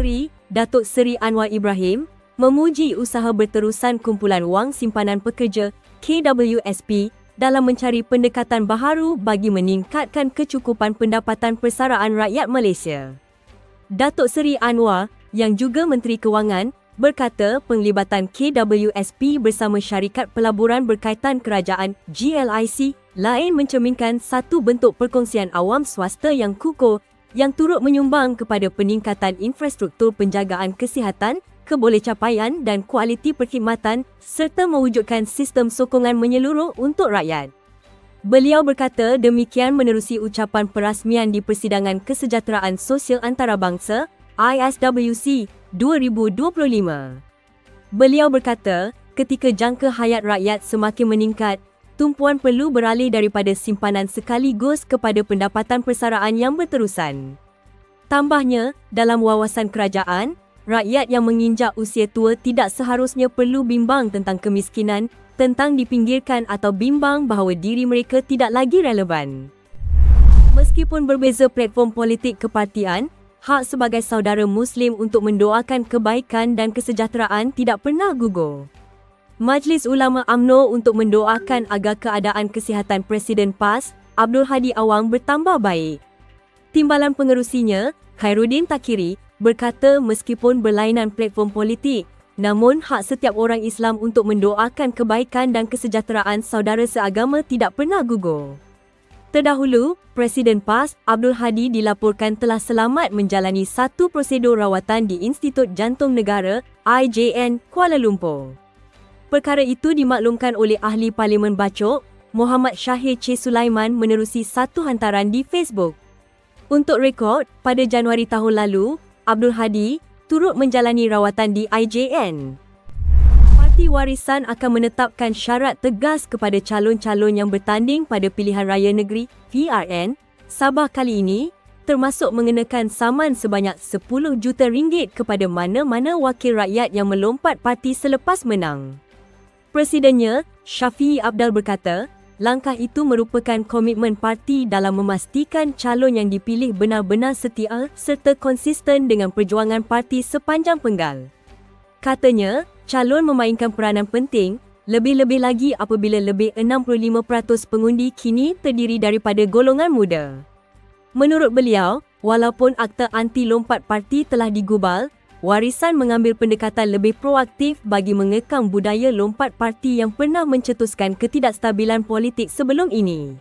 Menteri, Datuk Seri Anwar Ibrahim, memuji usaha berterusan Kumpulan Wang Simpanan Pekerja KWSP dalam mencari pendekatan baharu bagi meningkatkan kecukupan pendapatan persaraan rakyat Malaysia. Datuk Seri Anwar, yang juga Menteri Kewangan, berkata penglibatan KWSP bersama syarikat pelaburan berkaitan kerajaan GLIC lain mencerminkan satu bentuk perkongsian awam swasta yang kukuh yang turut menyumbang kepada peningkatan infrastruktur penjagaan kesihatan, kebolehcapaian dan kualiti perkhidmatan serta mewujudkan sistem sokongan menyeluruh untuk rakyat. Beliau berkata demikian menerusi ucapan perasmian di Persidangan Kesejahteraan Sosial Antarabangsa ISWC 2025. Beliau berkata, ketika jangka hayat rakyat semakin meningkat, tumpuan perlu beralih daripada simpanan sekaligus kepada pendapatan persaraan yang berterusan. Tambahnya, dalam wawasan kerajaan, rakyat yang menginjak usia tua tidak seharusnya perlu bimbang tentang kemiskinan, tentang dipinggirkan atau bimbang bahawa diri mereka tidak lagi relevan. Meskipun berbeza platform politik kepartian, hak sebagai saudara Muslim untuk mendoakan kebaikan dan kesejahteraan tidak pernah gugur. Majlis Ulama UMNO untuk mendoakan agar keadaan kesihatan Presiden PAS, Abdul Hadi Awang bertambah baik. Timbalan pengerusinya, Khairuddin Takiri, berkata meskipun berlainan platform politik, namun hak setiap orang Islam untuk mendoakan kebaikan dan kesejahteraan saudara seagama tidak pernah gugur. Terdahulu, Presiden PAS, Abdul Hadi dilaporkan telah selamat menjalani satu prosedur rawatan di Institut Jantung Negara, IJN, Kuala Lumpur. Perkara itu dimaklumkan oleh Ahli Parlimen Bacok, Muhammad Syahir C. Sulaiman menerusi satu hantaran di Facebook. Untuk rekod, pada Januari tahun lalu, Abdul Hadi turut menjalani rawatan di IJN. Parti Warisan akan menetapkan syarat tegas kepada calon-calon yang bertanding pada Pilihan Raya Negeri PRN Sabah kali ini, termasuk mengenakan saman sebanyak RM10 juta kepada mana-mana wakil rakyat yang melompat parti selepas menang. Presidennya, Syafiee Apdal berkata, langkah itu merupakan komitmen parti dalam memastikan calon yang dipilih benar-benar setia serta konsisten dengan perjuangan parti sepanjang penggal. Katanya, calon memainkan peranan penting, lebih-lebih lagi apabila lebih 65% pengundi kini terdiri daripada golongan muda. Menurut beliau, walaupun akta anti lompat parti telah digubal, Warisan mengambil pendekatan lebih proaktif bagi mengekang budaya lompat parti yang pernah mencetuskan ketidakstabilan politik sebelum ini.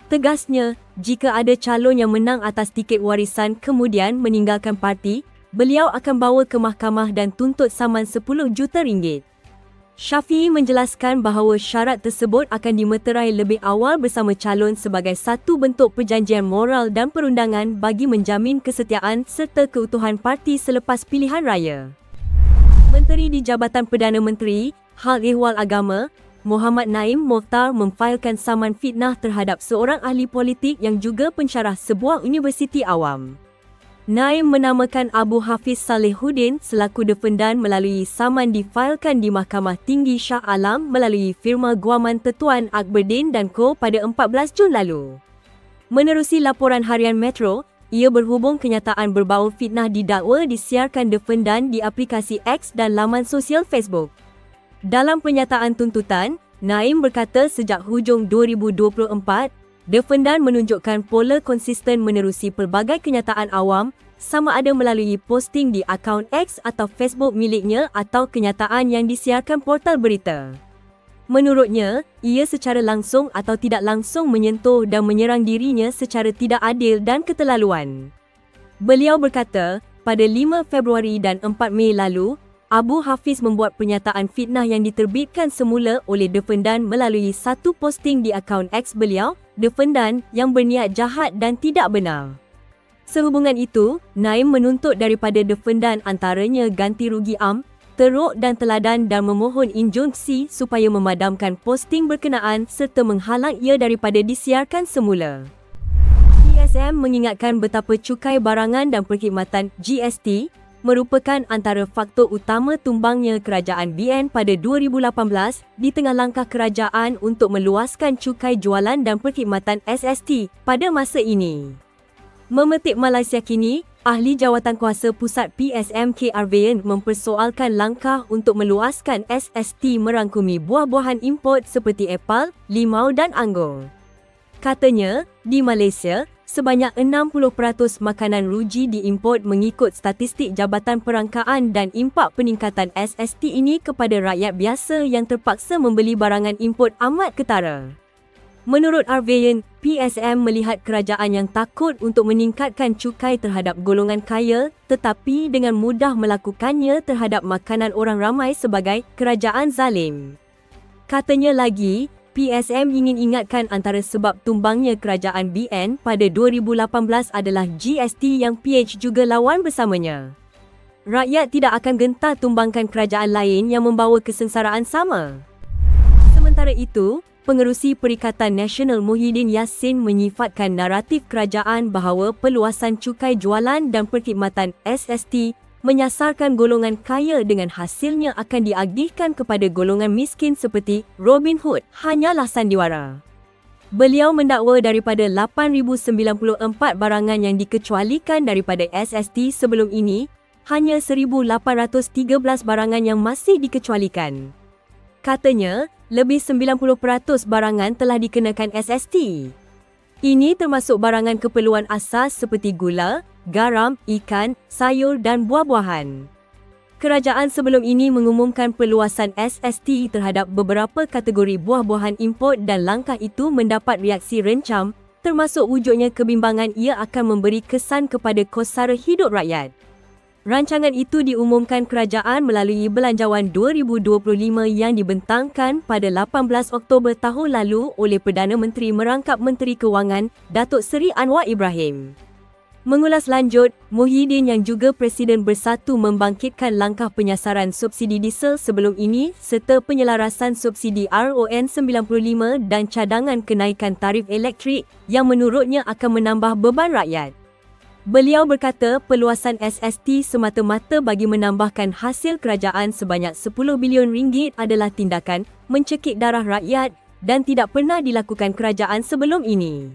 Tegasnya, jika ada calon yang menang atas tiket warisan kemudian meninggalkan parti, beliau akan bawa ke mahkamah dan tuntut saman RM10 juta. Syafiee menjelaskan bahawa syarat tersebut akan dimeterai lebih awal bersama calon sebagai satu bentuk perjanjian moral dan perundangan bagi menjamin kesetiaan serta keutuhan parti selepas pilihan raya. Menteri di Jabatan Perdana Menteri, Hal Ehwal Agama, Muhammad Naim Mokhtar memfailkan saman fitnah terhadap seorang ahli politik yang juga pensyarah sebuah universiti awam. Naim menamakan Abu Hafiz Salehuddin selaku defendan melalui saman difailkan di Mahkamah Tinggi Shah Alam melalui firma guaman Tetuan Akberdin dan Co pada 14 Jun lalu. Menerusi laporan harian Metro, ia berhubung kenyataan berbau fitnah didakwa disiarkan defendan di aplikasi X dan laman sosial Facebook. Dalam pernyataan tuntutan, Naim berkata sejak hujung 2024, defendan menunjukkan pola konsisten menerusi pelbagai kenyataan awam, sama ada melalui posting di akaun X atau Facebook miliknya atau kenyataan yang disiarkan portal berita. Menurutnya, ia secara langsung atau tidak langsung menyentuh dan menyerang dirinya secara tidak adil dan keterlaluan. Beliau berkata, pada 5 Februari dan 4 Mei lalu, Abu Hafiz membuat pernyataan fitnah yang diterbitkan semula oleh defendan melalui satu posting di akaun X beliau, defendan yang berniat jahat dan tidak benar. Sehubungan itu, Naim menuntut daripada defendan antaranya ganti rugi am, teruk dan teladan dan memohon injunksi supaya memadamkan posting berkenaan serta menghalang ia daripada disiarkan semula. PSM mengingatkan betapa cukai barangan dan perkhidmatan GST merupakan antara faktor utama tumbangnya kerajaan BN pada 2018 di tengah langkah kerajaan untuk meluaskan cukai jualan dan perkhidmatan SST pada masa ini. Memetik Malaysia kini, Ahli Jawatankuasa Pusat PSM K. Arvayan mempersoalkan langkah untuk meluaskan SST merangkumi buah-buahan import seperti epal, limau dan anggur. Katanya, di Malaysia, sebanyak 60% makanan ruji diimport mengikut statistik Jabatan Perangkaan dan impak peningkatan SST ini kepada rakyat biasa yang terpaksa membeli barangan import amat ketara. Menurut Arvayan, PSM melihat kerajaan yang takut untuk meningkatkan cukai terhadap golongan kaya tetapi dengan mudah melakukannya terhadap makanan orang ramai sebagai kerajaan zalim. Katanya lagi, PSM ingin ingatkan antara sebab tumbangnya kerajaan BN pada 2018 adalah GST yang PH juga lawan bersamanya. Rakyat tidak akan gentar tumbangkan kerajaan lain yang membawa kesengsaraan sama. Sementara itu, Pengerusi Perikatan Nasional Muhyiddin Yassin menyifatkan naratif kerajaan bahawa peluasan cukai jualan dan perkhidmatan SST menyasarkan golongan kaya dengan hasilnya akan diagihkan kepada golongan miskin seperti Robin Hood hanyalah sandiwara. Beliau mendakwa daripada 8,094 barangan yang dikecualikan daripada SST sebelum ini, hanya 1,813 barangan yang masih dikecualikan. Katanya, lebih 90% barangan telah dikenakan SST. Ini termasuk barangan keperluan asas seperti gula, garam, ikan, sayur dan buah-buahan. Kerajaan sebelum ini mengumumkan perluasan SST terhadap beberapa kategori buah-buahan import dan langkah itu mendapat reaksi rencam, termasuk wujudnya kebimbangan ia akan memberi kesan kepada kos sara hidup rakyat. Rancangan itu diumumkan kerajaan melalui Belanjawan 2025 yang dibentangkan pada 18 Oktober tahun lalu oleh Perdana Menteri merangkap Menteri Kewangan, Datuk Seri Anwar Ibrahim. Mengulas lanjut, Muhyiddin yang juga Presiden Bersatu membangkitkan langkah penyasaran subsidi diesel sebelum ini serta penyelarasan subsidi RON 95 dan cadangan kenaikan tarif elektrik yang menurutnya akan menambah beban rakyat. Beliau berkata peluasan SST semata-mata bagi menambahkan hasil kerajaan sebanyak 10 bilion ringgit adalah tindakan mencekik darah rakyat dan tidak pernah dilakukan kerajaan sebelum ini.